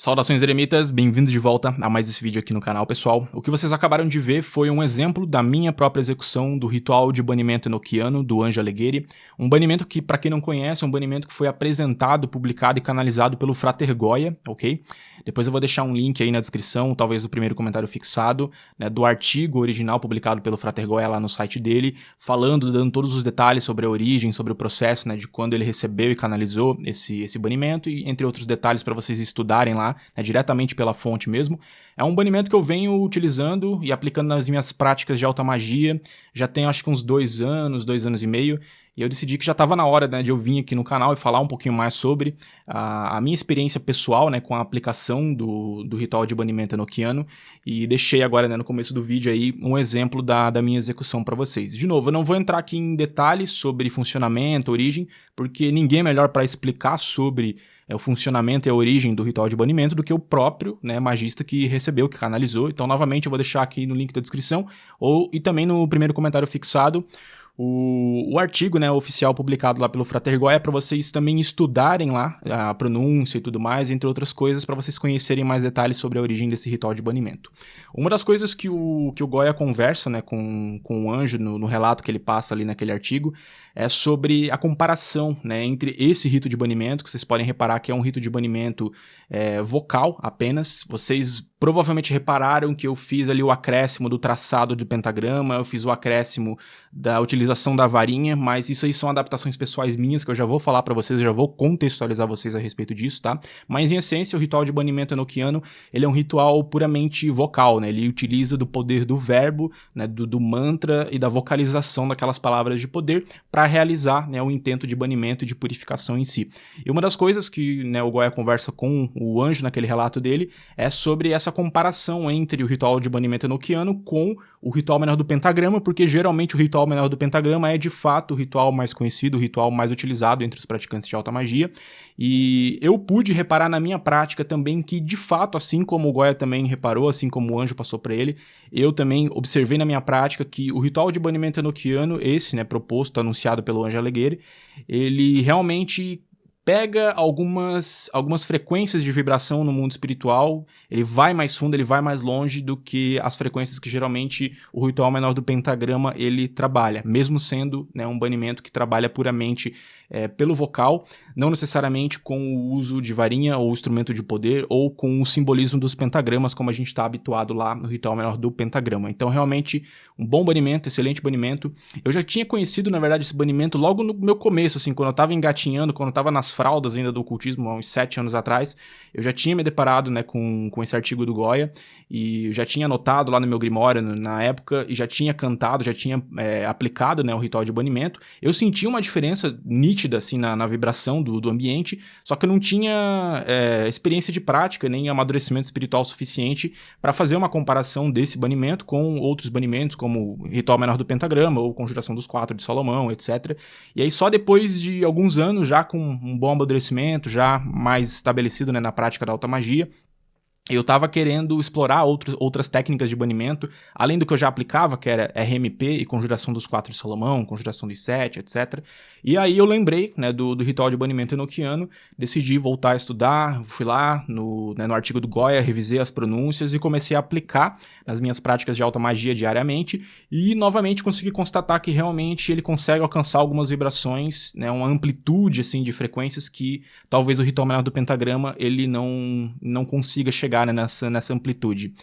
Saudações eremitas, bem-vindos de volta a mais esse vídeo aqui no canal, pessoal. O que vocês acabaram de ver foi um exemplo da minha própria execução do ritual de banimento enoquiano do Anjo Alighieri, um banimento que, para quem não conhece, é um banimento que foi apresentado, publicado e canalizado pelo Frater Goya, ok? Depois eu vou deixar um link aí na descrição, talvez no primeiro comentário fixado, né, do artigo original publicado pelo Frater Goya lá no site dele, dando todos os detalhes sobre a origem, sobre o processo, né, de quando ele recebeu e canalizou esse banimento, e entre outros detalhes para vocês estudarem lá, diretamente pela fonte mesmo. É um banimento que eu venho utilizando e aplicando nas minhas práticas de alta magia, já tem acho que uns 2 anos e meio, e eu decidi que já estava na hora, né, de eu vir aqui no canal e falar um pouquinho mais sobre a minha experiência pessoal, né, com a aplicação do ritual de banimento enoquiano, e deixei agora, né, no começo do vídeo aí um exemplo da minha execução para vocês. De novo, eu não vou entrar aqui em detalhes sobre funcionamento, origem, porque ninguém é melhor para explicar sobre o funcionamento e a origem do ritual de banimento do que o próprio, né, magista que recebeu, que canalizou. Então, novamente, eu vou deixar aqui no link da descrição e também no primeiro comentário fixado o artigo, né, oficial publicado lá pelo Frater Goya, para vocês também estudarem lá a pronúncia e tudo mais, entre outras coisas, para vocês conhecerem mais detalhes sobre a origem desse ritual de banimento. Uma das coisas que o Goya conversa, né, com o anjo no relato que ele passa ali naquele artigo é sobre a comparação, né, entre esse rito de banimento, que vocês podem reparar que é um rito de banimento vocal apenas. Vocês provavelmente repararam que eu fiz ali o acréscimo do traçado do pentagrama, eu fiz o acréscimo da utilização da varinha, mas isso aí são adaptações pessoais minhas que eu já vou falar para vocês, eu já vou contextualizar vocês a respeito disso, tá? Mas em essência, o ritual de banimento enoquiano, ele é um ritual puramente vocal, né? Ele utiliza do poder do verbo, né, do mantra e da vocalização daquelas palavras de poder para realizar, né, o intento de banimento e de purificação em si. E uma das coisas que, né, o Goya conversa com o anjo naquele relato dele é sobre essa comparação entre o ritual de banimento enoquiano com o ritual menor do pentagrama, porque geralmente o ritual menor do pentagrama é de fato o ritual mais conhecido, o ritual mais utilizado entre os praticantes de alta magia, e eu pude reparar na minha prática também que de fato, assim como o Goya também reparou, assim como o anjo passou para ele, eu também observei na minha prática que o ritual de banimento enoquiano, esse, né, proposto, anunciado pelo Anjo Alighieri, ele realmente pega algumas frequências de vibração no mundo espiritual, ele vai mais fundo, ele vai mais longe do que as frequências que geralmente o ritual menor do pentagrama ele trabalha, mesmo sendo, né, um banimento que trabalha puramente pelo vocal, não necessariamente com o uso de varinha ou instrumento de poder ou com o simbolismo dos pentagramas, como a gente está habituado lá no ritual menor do pentagrama. Então, realmente, um bom banimento, excelente banimento. Eu já tinha conhecido, na verdade, esse banimento logo no meu começo, assim, quando eu estava engatinhando, quando eu estava nas fraldas ainda do ocultismo, há uns 7 anos atrás, eu já tinha me deparado, né, com esse artigo do Goya, e eu já tinha anotado lá no meu Grimório na época, e já tinha cantado, já tinha aplicado, né, o ritual de banimento. Eu senti uma diferença nítida, assim, na vibração do ambiente, só que eu não tinha experiência de prática, nem amadurecimento espiritual suficiente para fazer uma comparação desse banimento com outros banimentos, como o ritual menor do pentagrama, ou conjuração dos 4 de Salomão, etc. E aí só depois de alguns anos, já com um bom amadurecimento, já mais estabelecido, né, na prática da alta magia, eu estava querendo explorar outras técnicas de banimento, além do que eu já aplicava, que era RMP e conjuração dos 4 de Salomão, conjuração dos 7, etc. E aí eu lembrei, né, do ritual de banimento enoquiano, decidi voltar a estudar, fui lá no artigo do Goya, revisei as pronúncias e comecei a aplicar nas minhas práticas de alta magia diariamente, e novamente consegui constatar que realmente ele consegue alcançar algumas vibrações, né, uma amplitude assim, de frequências que talvez o ritual menor do pentagrama ele não consiga chegar, né, nessa amplitude.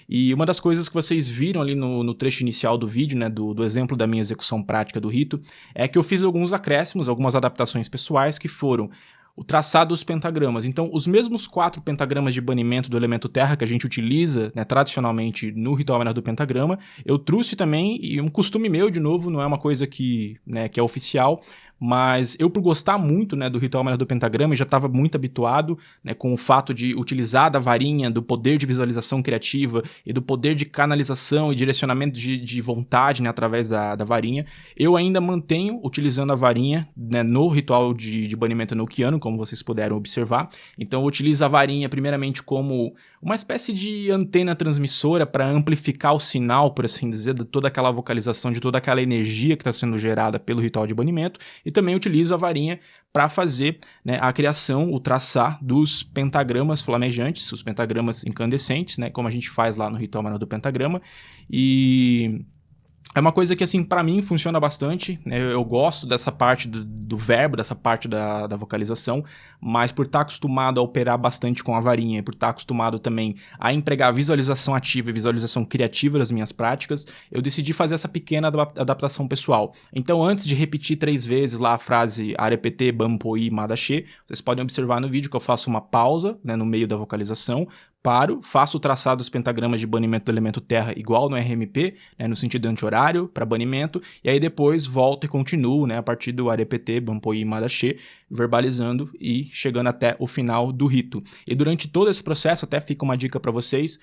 E uma das coisas que vocês viram ali no trecho inicial do vídeo, né, do exemplo da minha execução prática do rito, é que eu fiz alguns acréscimos, algumas adaptações pessoais que foram o traçado dos pentagramas. Então, os mesmos 4 pentagramas de banimento do elemento terra que a gente utiliza, né, tradicionalmente no ritual menor do pentagrama, eu trouxe também, e um costume meu, de novo, não é uma coisa que é oficial, mas eu, por gostar muito, né, do ritual menor do pentagrama, já estava muito habituado, né, com o fato de utilizar da varinha, do poder de visualização criativa e do poder de canalização e direcionamento de vontade, né, através da varinha. Eu ainda mantenho utilizando a varinha, né, no ritual de banimento enoquiano, como vocês puderam observar. Então eu utilizo a varinha primeiramente como uma espécie de antena transmissora para amplificar o sinal, por assim dizer, de toda aquela vocalização, de toda aquela energia que está sendo gerada pelo ritual de banimento. e também utilizo a varinha para fazer, né, a criação, o traçar dos pentagramas flamejantes, os pentagramas incandescentes, né, como a gente faz lá no Ritual Manual do Pentagrama, e é uma coisa que, assim, pra mim funciona bastante, né? Eu gosto dessa parte do verbo, dessa parte da vocalização, mas por estar acostumado a operar bastante com a varinha, por estar acostumado também a empregar visualização ativa e visualização criativa das minhas práticas, eu decidi fazer essa pequena adaptação pessoal. Então, antes de repetir 3 vezes lá a frase Arepete, Bampoí, Madaxê, vocês podem observar no vídeo que eu faço uma pausa, né, no meio da vocalização, paro, faço o traçado dos pentagramas de banimento do elemento terra igual no RMP, né, no sentido anti-horário, para banimento, e aí depois volto e continuo, né, a partir do Arepete, Bampoí, Madaxê, verbalizando e chegando até o final do rito. E durante todo esse processo, até fica uma dica para vocês,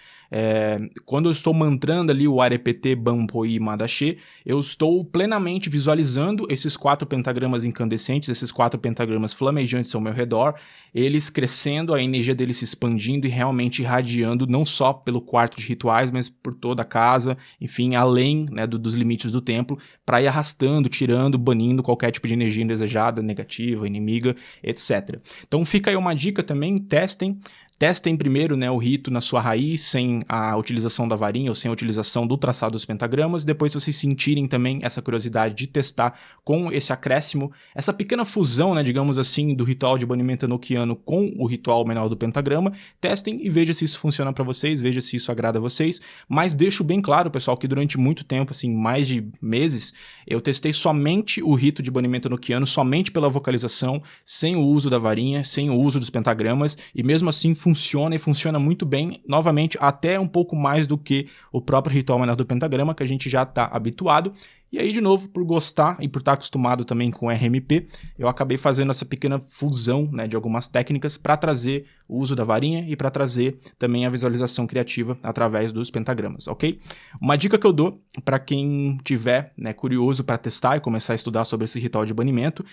quando eu estou mantrando ali o Arepete, Bampoí, Madaxê, eu estou plenamente visualizando esses 4 pentagramas incandescentes, esses 4 pentagramas flamejantes ao meu redor, eles crescendo, a energia deles se expandindo e realmente irradiando não só pelo quarto de rituais, mas por toda a casa, enfim, além, né, dos limites do templo, para ir arrastando, tirando, banindo qualquer tipo de energia indesejada, negativa, inimiga, etc. Então fica aí uma dica também, testem primeiro, né, o rito na sua raiz, sem a utilização da varinha ou sem a utilização do traçado dos pentagramas. Depois, se vocês sentirem também essa curiosidade de testar com esse acréscimo, essa pequena fusão, né, digamos assim, do ritual de banimento enoquiano com o ritual menor do pentagrama, testem e veja se isso funciona para vocês, veja se isso agrada a vocês. Mas deixo bem claro, pessoal, que durante muito tempo, assim, mais de meses, eu testei somente o rito de banimento enoquiano, somente pela vocalização, sem o uso da varinha, sem o uso dos pentagramas, e mesmo assim funciona e funciona muito bem, novamente, até um pouco mais do que o próprio ritual menor do pentagrama, que a gente já está habituado. E aí, de novo, por gostar e por estar acostumado também com RMP, eu acabei fazendo essa pequena fusão, né, de algumas técnicas para trazer o uso da varinha e para trazer também a visualização criativa através dos pentagramas, ok? Uma dica que eu dou para quem tiver, né, curioso para testar e começar a estudar sobre esse ritual de banimento,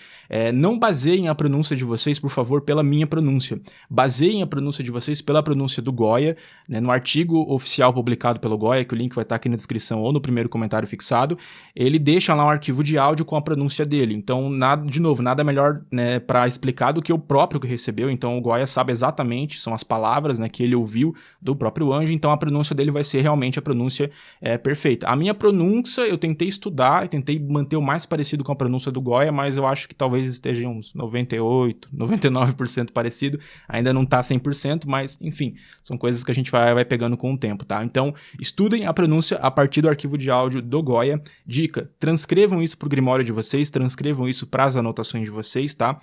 não baseiem a pronúncia de vocês, por favor, pela minha pronúncia. Baseiem a pronúncia de vocês pela pronúncia do Goya, né, no artigo oficial publicado pelo Goya, que o link vai estar aqui na descrição ou no primeiro comentário fixado. Ele deixa lá um arquivo de áudio com a pronúncia dele. Então, nada melhor, né, para explicar do que o próprio que recebeu. Então, o Goya sabe exatamente, são as palavras, né, que ele ouviu do próprio anjo. Então, a pronúncia dele vai ser realmente a pronúncia perfeita. A minha pronúncia, eu tentei estudar e tentei manter o mais parecido com a pronúncia do Goya, mas eu acho que talvez esteja uns 98%, 99% parecido. Ainda não tá 100%, mas, enfim, são coisas que a gente vai pegando com o tempo, tá? Então, estudem a pronúncia a partir do arquivo de áudio do Goya. Dica: transcrevam isso para o Grimório de vocês, transcrevam isso para as anotações de vocês, tá?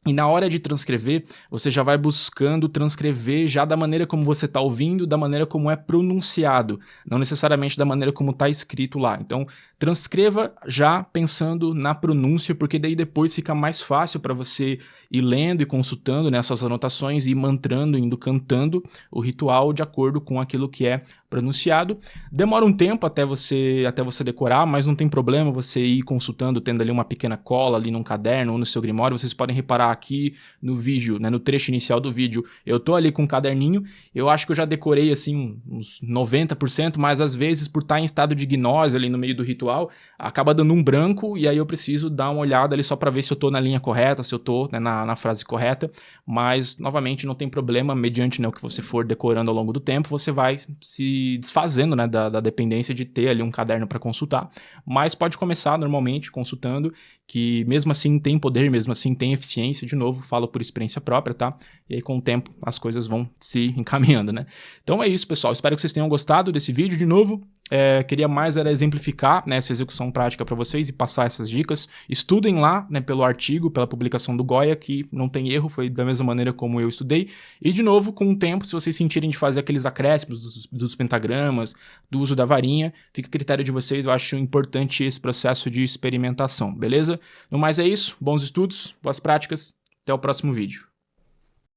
E na hora de transcrever, você já vai buscando transcrever já da maneira como você está ouvindo, da maneira como é pronunciado, não necessariamente da maneira como está escrito lá. Então, transcreva já pensando na pronúncia, porque daí depois fica mais fácil para você ir lendo e consultando, né, suas anotações e ir mantrando, indo cantando o ritual de acordo com aquilo que é pronunciado. Demora um tempo até você decorar, mas não tem problema você ir consultando, tendo ali uma pequena cola ali num caderno ou no seu grimório. Vocês podem reparar aqui no vídeo, né, no trecho inicial do vídeo, eu tô ali com um caderninho, eu acho que eu já decorei assim uns 90%, mas às vezes por estar em estado de gnose ali no meio do ritual, acaba dando um branco e aí eu preciso dar uma olhada ali só para ver se eu tô na linha correta, se eu tô, né, na frase correta, mas novamente não tem problema, mediante, né, o que você for decorando ao longo do tempo, você vai se desfazendo, né, da dependência de ter ali um caderno para consultar, mas pode começar normalmente consultando, que mesmo assim tem poder, mesmo assim tem eficiência, de novo, falo por experiência própria, tá? E aí com o tempo as coisas vão se encaminhando, né? Então é isso, pessoal, espero que vocês tenham gostado desse vídeo. De novo, queria mais era exemplificar, né, essa execução prática para vocês e passar essas dicas. Estudem lá, né, pelo artigo, pela publicação do Goya, que não tem erro, foi da mesma maneira como eu estudei. E de novo, com o tempo, se vocês sentirem de fazer aqueles acréscimos dos pentagramas, do uso da varinha, fica a critério de vocês. Eu acho importante esse processo de experimentação, beleza? No mais é isso, bons estudos, boas práticas, até o próximo vídeo.